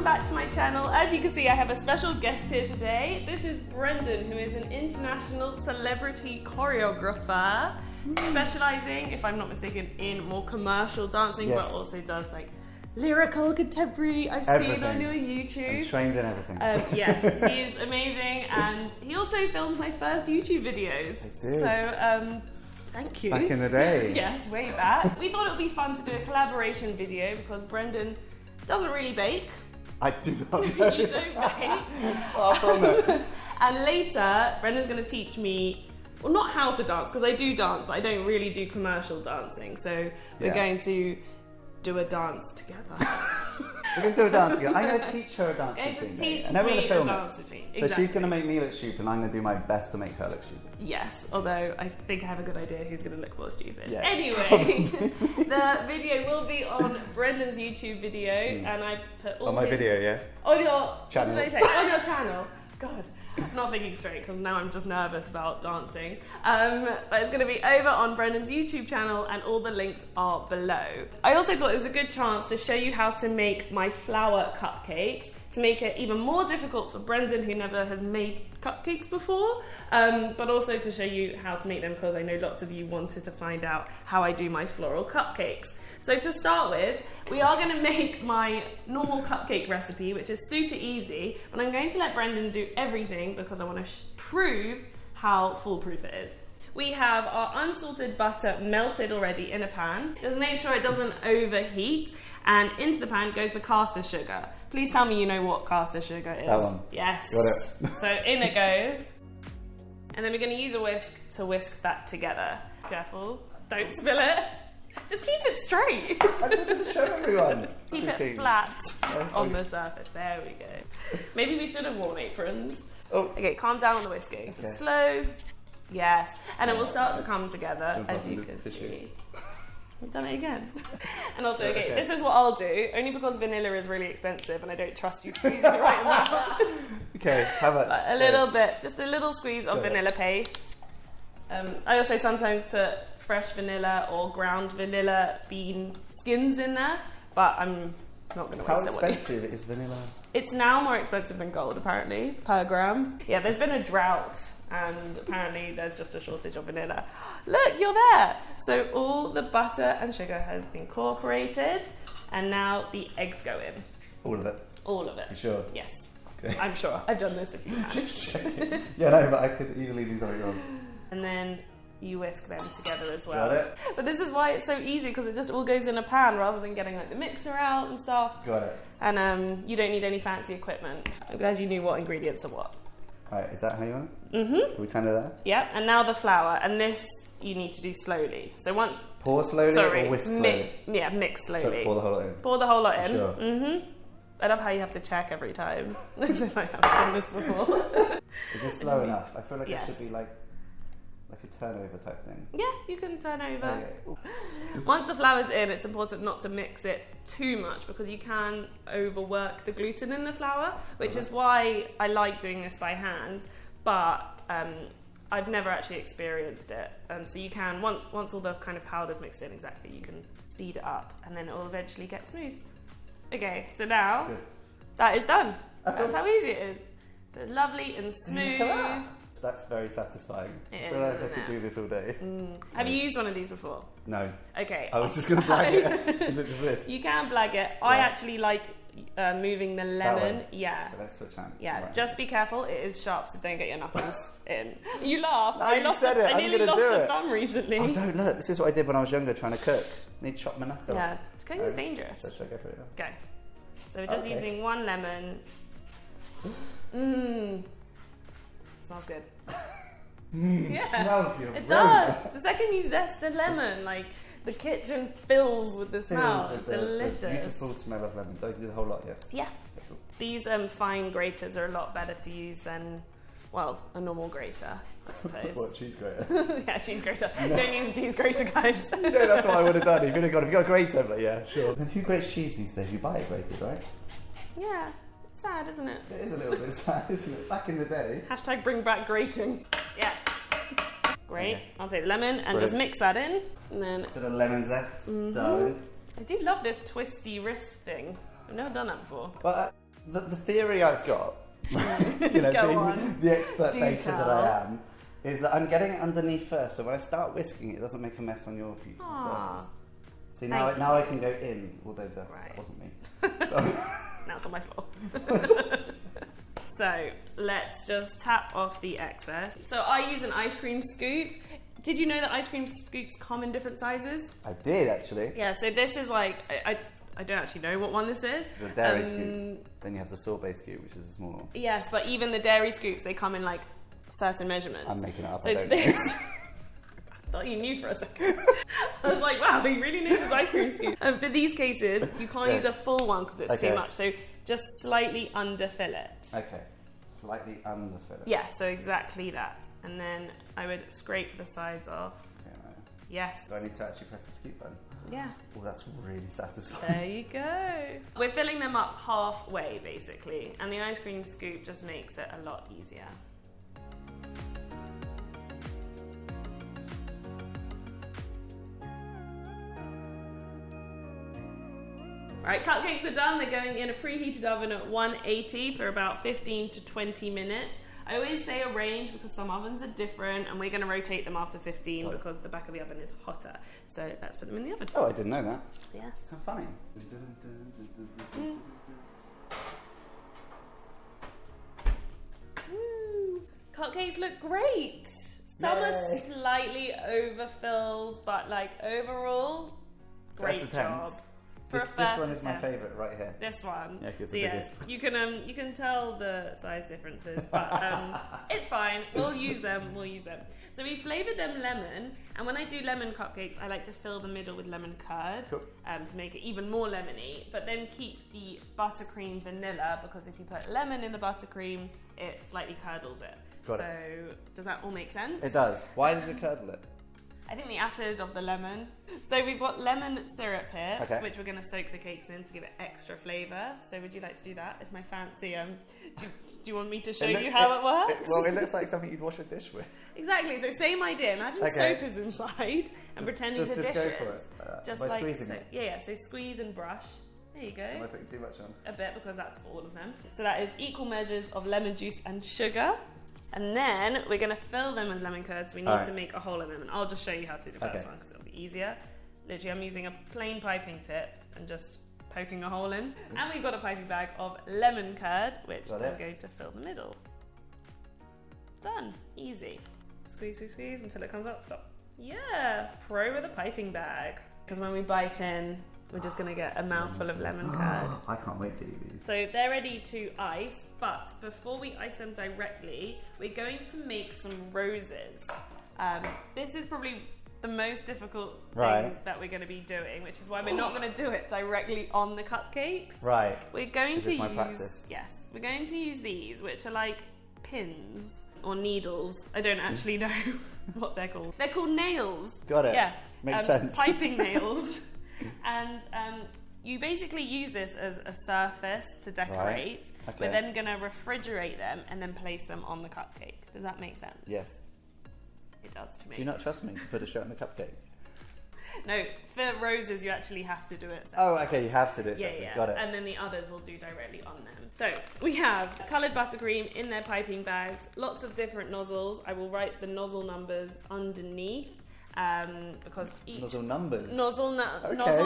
back to my channel. As you can see, I have a special guest here today. This is Brendon, who is an international celebrity choreographer, specializing, if I'm not mistaken, in more commercial dancing, but also does like lyrical, contemporary. I've seen on your YouTube. I'm trained in everything. Yes, he is amazing, and he also filmed my first YouTube videos. I did. So, thank you. Back in the day. Yes, way back. We thought it would be fun to do a collaboration video because Brendon doesn't really bake. I do not. You don't bake. I promise. And later, Brendon's going to teach me, well, not how to dance, because I do dance, but I don't really do commercial dancing. So we're going to do a dance together. We're going to do a dance together. I'm going to teach her a dance routine. Teach and then we're going to film a dance routine. So Exactly. she's going to make me look stupid and I'm going to do my best to make her look stupid. Yes, although I think I have a good idea who's going to look more stupid. Yeah, anyway, the video will be on Brendon's YouTube video, and I put all on my video, yeah? On your channel. What did I say? On your channel. God. I'm not thinking straight because now I'm just nervous about dancing. But it's going to be over on Brendon's YouTube channel and all the links are below. I also thought it was a good chance to show you how to make my flower cupcakes, to make it even more difficult for Brendon, who never has made cupcakes before, but also to show you how to make them because I know lots of you wanted to find out how I do my floral cupcakes. So to start with, we are going to make my normal cupcake recipe, which is super easy, but I'm going to let Brendon do everything because I want to prove how foolproof it is. We have our unsalted butter melted already in a pan. Just make sure it doesn't overheat, and into the pan goes the caster sugar. Please tell me you know what caster sugar is. That one. Yes. Got it. So in it goes. And then we're going to use a whisk to whisk that together. Careful, don't spill it. Just keep it straight. I just wanted to show everyone. Keep it flat on the surface. There we go. Maybe we should have worn aprons. Oh. Okay, calm down on the whisking. Just slow. Yes. And it will start to come together, as you can see. We've done it again. And also, okay, this is what I'll do, only because vanilla is really expensive and I don't trust you squeezing the right amount. Okay, how much? A little bit, just a little squeeze of vanilla paste. I also sometimes put fresh vanilla or ground vanilla bean skins in there, but I'm not going to waste How it. expensive is vanilla? It's now more expensive than gold, apparently, per gram. Yeah, there's been a drought, and apparently there's just a shortage of vanilla. Look, you're there! So all the butter and sugar has been incorporated, and now the eggs go in. All of it? All of it. You sure? Yes. Okay. I'm sure. I've done this a few times. Yeah, no, but I could easily do something wrong. And then you whisk them together as well. Got it. But this is why it's so easy, because it just all goes in a pan rather than getting like the mixer out and stuff. Got it. And you don't need any fancy equipment. I'm glad you knew what ingredients are what. Right, is that how you want it? Mm-hmm. Are we kind of there? Yeah, and now the flour, and this you need to do slowly. So once... Pour slowly or whisk slowly? Mix slowly. Pour the whole lot in? Pour the whole lot in. Sure. Mm-hmm. I love how you have to check every time. As if I haven't done this before. Is this slow enough? I feel like Yes. it should be like a turnover type thing. Yeah, you can turn over. Okay. Once the flour's in, it's important not to mix it too much because you can overwork the gluten in the flour, which is why I like doing this by hand, but I've never actually experienced it. So you can, once all the kind of powder's mixed in exactly, you can speed it up and then it will eventually get smooth. Okay, so now that is done. That's how easy it is. So it's lovely and smooth. That's very satisfying. It I feel like I could do this all day. Have you used one of these before? No. Okay. I was just going to blag it. Is it just this? You can blag it. I actually like moving the lemon. Yeah. Okay, let's switch hands. Yeah, Right. Just be careful. It is sharp, so don't get your knuckles in. You laugh. No, you said it. I I'm nearly gonna lost do a it. thumb recently. Oh, don't look. This is what I did when I was younger trying to cook. I need to chop my knuckle. Yeah, cooking is dangerous. So should I go for it now? Go. So we're just using one lemon. Mmm. Smells good. Yeah, Smells your it does. The second you zest a lemon, like the kitchen fills with the smell. It's delicious. The beautiful smell of lemon. Don't do the whole lot, yes. Yeah. These fine graters are a lot better to use than, well, a normal grater, I suppose. What, cheese grater? Yeah, cheese grater. No. Don't use a cheese grater, guys. No, that's what I would have done. If you've got a grater, but yeah, sure. Then who grates cheese these days? You buy it grated, right? Yeah, it's sad, isn't it? It is a little bit sad, isn't it? Back in the day. Hashtag bring back grating. Yes. Great. Okay. I'll take the lemon and just mix that in. And then... Bit of lemon zest. Done. I do love this twisty wrist thing. I've never done that before. Well, The theory I've got, you know, Go being on. the expert Do baker tell. that I am, is that I'm getting it underneath first, so when I start whisking it doesn't make a mess on your beautiful Aw. surface. See, now I can go in, although that Right. wasn't me. Now it's on my fault. So let's just tap off the excess. So I use an ice cream scoop. Did you know that ice cream scoops come in different sizes? I did, actually. Yeah, so this is like, I don't actually know what one this is. The dairy scoop. Then you have the sorbet scoop, which is a smaller one. Yes, but even the dairy scoops, they come in like certain measurements. I'm making it up, So I don't this, know. I thought you knew for a second. I was like, wow, he really knows his ice cream scoop. For these cases, you can't use a full one because it's too much. So just slightly underfill it. Okay. Slightly underfill it. Yeah, so exactly that. And then I would scrape the sides off. Okay, nice. Yes. Do I need to actually press the scoop button? Yeah. Oh, that's really satisfying. There you go. We're filling them up halfway, basically. And the ice cream scoop just makes it a lot easier. Right, cupcakes are done. They're going in a preheated oven at 180 for about 15 to 20 minutes. I always say a range because some ovens are different and we're going to rotate them after 15 because the back of the oven is hotter. So let's put them in the oven. Oh, I didn't know that. Yes. How funny. Woo. Cupcakes look great. Some are Yay. slightly overfilled, but like overall, great First job. attempt. For a This first one is my attempt. favourite right here. This one. Yeah, 'cause it's So the yeah, biggest. you can tell the size differences, but it's fine. We'll use them. We'll use them. So we flavoured them lemon, and when I do lemon cupcakes, I like to fill the middle with lemon curd Cool. to make it even more lemony. But then keep the buttercream vanilla because if you put lemon in the buttercream, it slightly curdles it. Got so does that all make sense? It does. Why does it curdle it? I think the acid of the lemon. So we've got lemon syrup here, Okay. which we're going to soak the cakes in to give it extra flavour. So would you like to do that? It's my fancy. Do you want me to show you how it works? Well, it looks like something you'd wash a dish with. Exactly. So same idea. Imagine Okay. soap is inside and pretend these are just dishes. go for it. Just by like squeezing so, it. yeah. So squeeze and brush. There you Am I go. putting too much on? A bit because that's for all of them. So that is equal measures of lemon juice and sugar. And then we're going to fill them with lemon curd, so we need to make a hole in them. And I'll just show you how to do the first one because it'll be easier. Literally, I'm using a plain piping tip and just poking a hole in. And we've got a piping bag of lemon curd, which I'm going to fill the middle. Done. Easy. Squeeze, squeeze, squeeze until it comes up. Stop. Yeah, pro with a piping bag. Because when we bite in, we're just going to get a mouthful of lemon curd. I can't wait to eat these. So they're ready to ice, but before we ice them directly, we're going to make some roses. This is probably the most difficult thing that we're going to be doing, which is why we're not going to do it directly on the cupcakes. Right. We're going to This is my use practice. yes, we're going to use these, which are like pins or needles. I don't actually know what they're called. They're called nails. Got it. Yeah, Makes sense. Piping nails. And you basically use this as a surface to decorate. Right. Okay. We're then going to refrigerate them and then place them on the cupcake. Does that make sense? Yes. It does to me. Do you not trust me to put a shot in the cupcake? No, for roses you actually have to do it separately. Oh, okay, you have to do it Yeah, separately. yeah. Got it. And then the others will do directly on them. So we have coloured buttercream in their piping bags, lots of different nozzles. I will write the nozzle numbers underneath. Because each Nozzle numbers. nozzle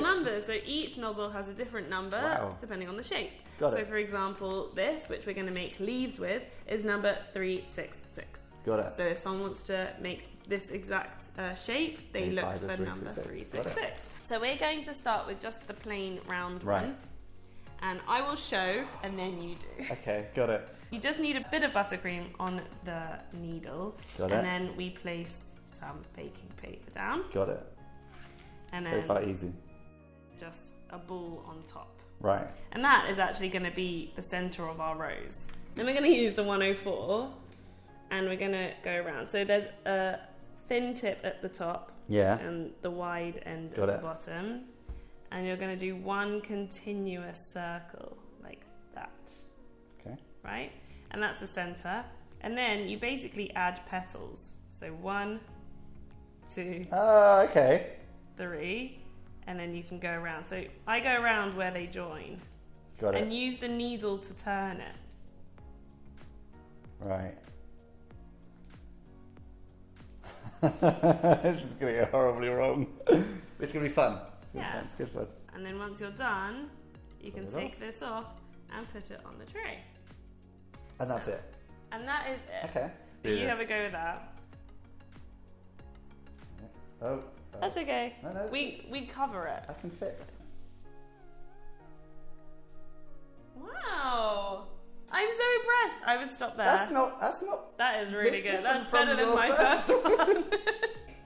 numbers. So each nozzle has a different number depending on the shape. Got so it. for example, this, which we're going to make leaves with, is number 366. Got it. So if someone wants to make this exact shape, they look buy the for number 366. 366. So we're going to start with just the plain round one. And I will show, and then you do. Okay, got it. You just need a bit of buttercream on the needle. Got and it. then we place some baking paper down. Got it. And So then far easy. just a ball on top. Right. And that is actually going to be the centre of our rose. Then we're going to use the 104 and we're going to go around. So there's a thin tip at the top and the wide end at the bottom. And you're going to do one continuous circle like that. Okay. Right? And that's the centre. And then you basically add petals. So 1, 2, Okay. 3, and then you can go around. So I go around where they join. Got it. And use the needle to turn it. Right. This is going to go horribly wrong. It's going to be fun. It's going to be fun. It's good fun. And then once you're done, you can take this off and put it on the tray. And that's it. And that is it. Okay. So you have a go with that. Oh. That's okay. No, we cover it. I can fix. Wow. I'm so impressed. I would stop there. That's not. That is really good. That's from better than your my first first one.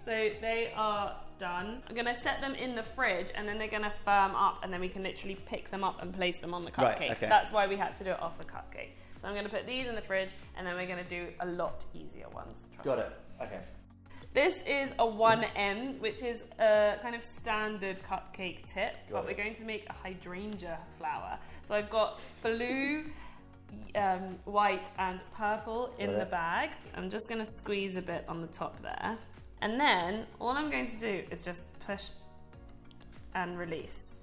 So they are done. I'm going to set them in the fridge and then they're going to firm up and then we can literally pick them up and place them on the cupcake. Right, okay. That's why we had to do it off the cupcake. So I'm going to put these in the fridge and then we're going to do a lot easier ones. Got it. Okay. This is a 1M, which is a kind of standard cupcake tip, but we're going to make a hydrangea flower. So I've got blue, white and purple in the bag. I'm just going to squeeze a bit on the top there. And then all I'm going to do is just push and release.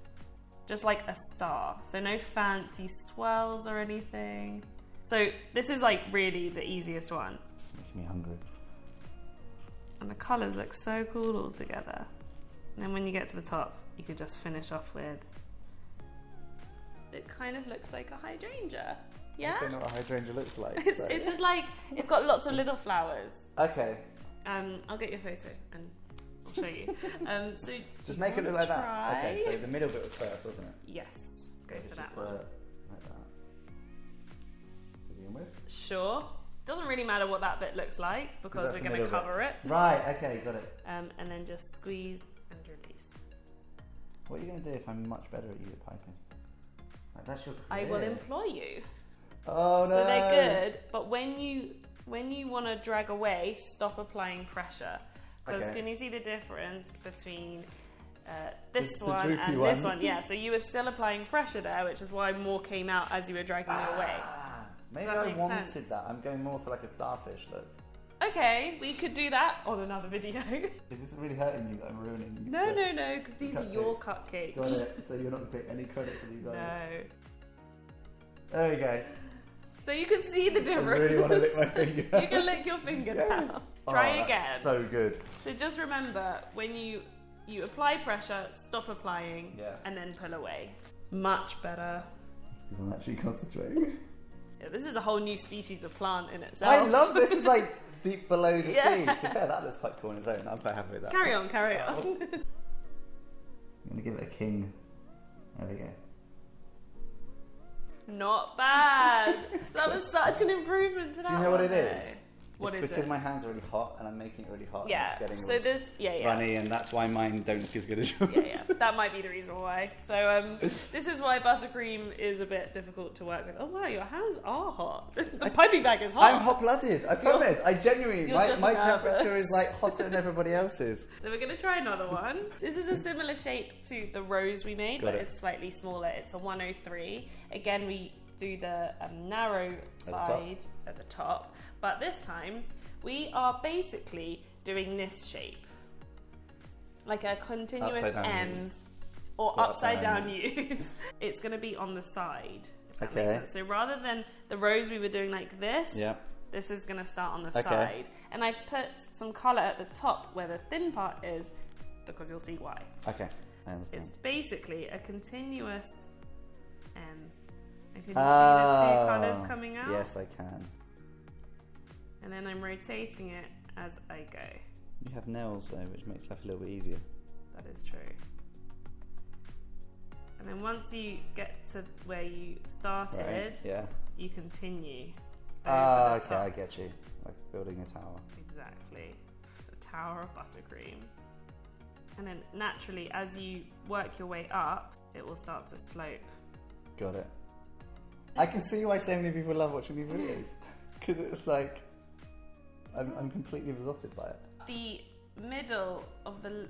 Just like a star. So no fancy swirls or anything. So this is like really the easiest one. It's making me hungry. And the colours look so cool all together. And then when you get to the top, you could just finish off with... It kind of looks like a hydrangea. Yeah? I don't know what a hydrangea looks like. It's just like, it's got lots of little flowers. Okay. I'll get your photo and I'll show you. So just make it look like that. try? Okay, so the middle bit was first, wasn't it? Yes. Go for that just, one. Like that. To begin with? Sure. Doesn't really matter what that bit looks like because we're going to cover it. Right, okay, got it. And then just squeeze and release. What are you going to do if I'm much better at you at piping? Like, that's your career. I will employ you. Oh no! So they're good, but when you want to drag away, stop applying pressure. Because can you see the difference between this one and this one? Yeah, so you were still applying pressure there, which is why more came out as you were dragging it away. Maybe I wanted that. I'm going more for like a starfish look. Okay, we could do that on another video. Is this really hurting you that I'm ruining? No, because these are your cupcakes. Got it. So you're not going to take any credit for these, are you? No. There we go. So you can see the difference. I really want to lick my finger. You can lick your finger now. Try again. So good. So just remember, when you apply pressure, stop applying, and then pull away. Much better. That's because I'm actually concentrating. Yeah, this is a whole new species of plant in itself. I love this. It's like deep below the sea. To be fair, that looks quite cool on its own. I'm quite happy with that. Carry on. I'm going to give it a king. There we go. Not bad. So that was such an improvement to that. Do you know what it is? What is it? Because my hands are really hot and I'm making it really hot. Yeah. And it's So getting this, runny, and that's why mine don't look as good as yours. Yeah. That might be the reason why. So this is why buttercream is a bit difficult to work with. Oh wow, your hands are hot. The piping bag is hot. I'm hot-blooded. I promise. I genuinely, my temperature is like hotter than everybody else's. So we're going to try another one. This is a similar shape to the rose we made, but it's slightly smaller. It's a 103. Again, we do the narrow side at the top, but this time we are basically doing this shape, like a continuous M or upside down U's. It's going to be on the side, if that makes sense. So rather than the rose we were doing like this, this is going to start on the side. And I've put some colour at the top where the thin part is, because you'll see why. Okay, I understand. It's basically a continuous M. And can you see the two colours coming out? Yes, I can. And then I'm rotating it as I go. You have nails though, which makes life a little bit easier. That is true. And then once you get to where you started, you continue. Okay, I get you. Like building a tower. Exactly. The Tower of Buttercream. And then naturally, as you work your way up, it will start to slope. Got it. I can see why so many people love watching these videos. Because it's like, I'm completely besotted by it. The middle of the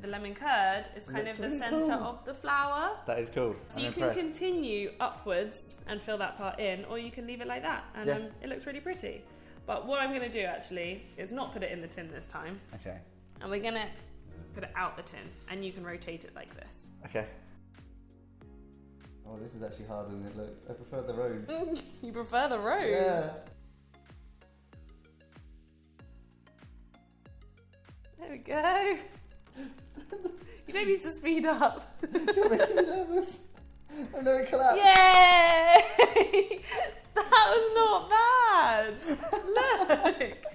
lemon curd is kind of the centre of the flower. That is cool. So you can continue upwards and fill that part in, or you can leave it like that, and it looks really pretty. But what I'm going to do actually is not put it in the tin this time. Okay. And we're going to put it out the tin, and you can rotate it like this. Okay. Oh, this is actually harder than it looks. I prefer the rose. You prefer the rose? Yeah. There we go. You don't need to speed up. You're making me nervous. I'm never collapsed. Yay! That was not bad. Look.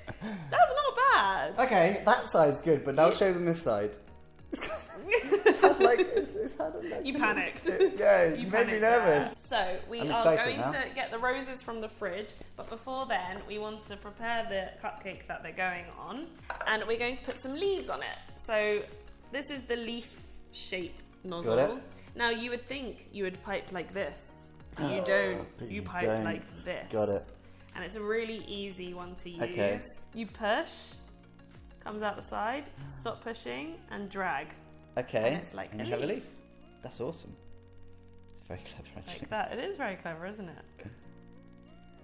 That's not bad. Okay, that side's good, but now show them this side. It's had like, it's had a, like, You panicked. Yeah, you made me nervous. So we I'm are excited going now. to get the roses from the fridge, but before then we want to prepare the cupcake that they're going on, and we're going to put some leaves on it. So this is the leaf shape nozzle. Got it. Now you would think you would pipe like this, but you don't. But You you pipe don't. like this. Got it. And it's a really easy one to use. Okay. You push, comes out the side, stop pushing, and drag. Okay, And it's like and a you have a leaf. leaf. That's awesome. It's very clever, actually. Like that. It is very clever, isn't it?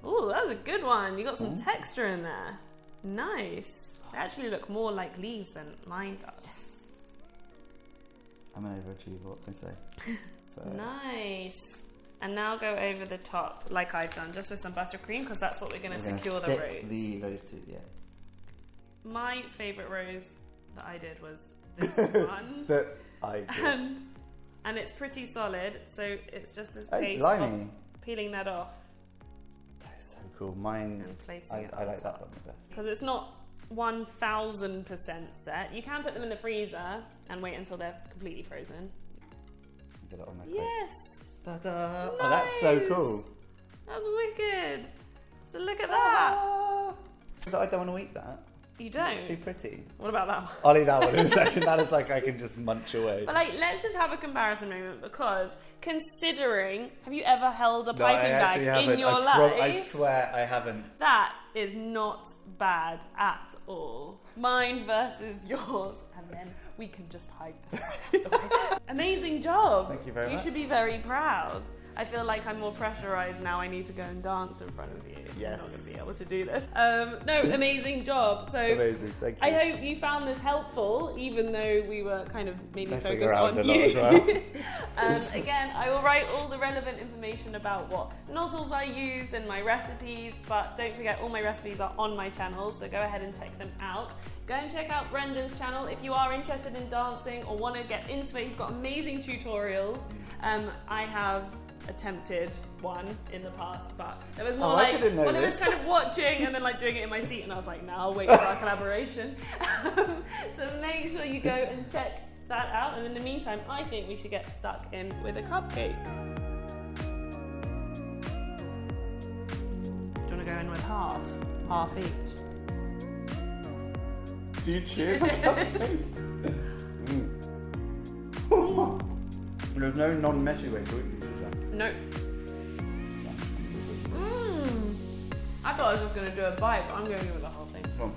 Ooh, that was a good one. You got some texture in there. Nice. They actually look more like leaves than mine does. I'm an overachiever, what can I say? So, Nice. And now go over the top, like I've done, just with some buttercream, because that's what we're going to we're gonna secure the stick rose. those two, yeah. My favourite rose that I did was this one. That I did. And it's pretty solid, so it's just a Oh, case blimey. of peeling that off That is so cool. Mine, and placing it I on like that top. one the best. Because it's not 1000% set. You can put them in the freezer and wait until they're completely frozen. Get it on my plate. Yes! Ta-da! Nice. Oh, that's so cool. That's wicked! So look at that! Ah! So I don't want to eat that. You don't? It's too pretty. What about that one? I'll eat that one in a second. That is like I can just munch away. But like, let's just have a comparison moment, because considering, have you ever held a No, I piping actually bag in haven't. your I life? swear I haven't. That is not bad at all. Mine versus yours, and then we can just hide this. Amazing job. Thank you very You much. should be very proud. I feel like I'm more pressurized now. I need to go and dance in front of you. Yes. I'm not going to be able to do this. No, amazing job. So Amazing, thank you. I hope you found this helpful, even though we were kind of maybe Messing focused around on a lot you. as well. Again, I will write all the relevant information about what nozzles I use and my recipes, but don't forget all my recipes are on my channel, so go ahead and check them out. Go and check out Brendon's channel if you are interested in dancing or want to get into it. He's got amazing tutorials. I have attempted one in the past, but it was more I like, didn't know well, it was this. kind of watching and then like doing it in my seat, and I was like, no, I'll wait for our collaboration. So make sure you go and check that out, and in the meantime, I think we should get stuck in with a cupcake. Do you want to go in with half each? Do you chew? There's no non-messy way to eat these, is there? No. I thought I was just going to do a bite, but I'm going in with the whole thing. Well,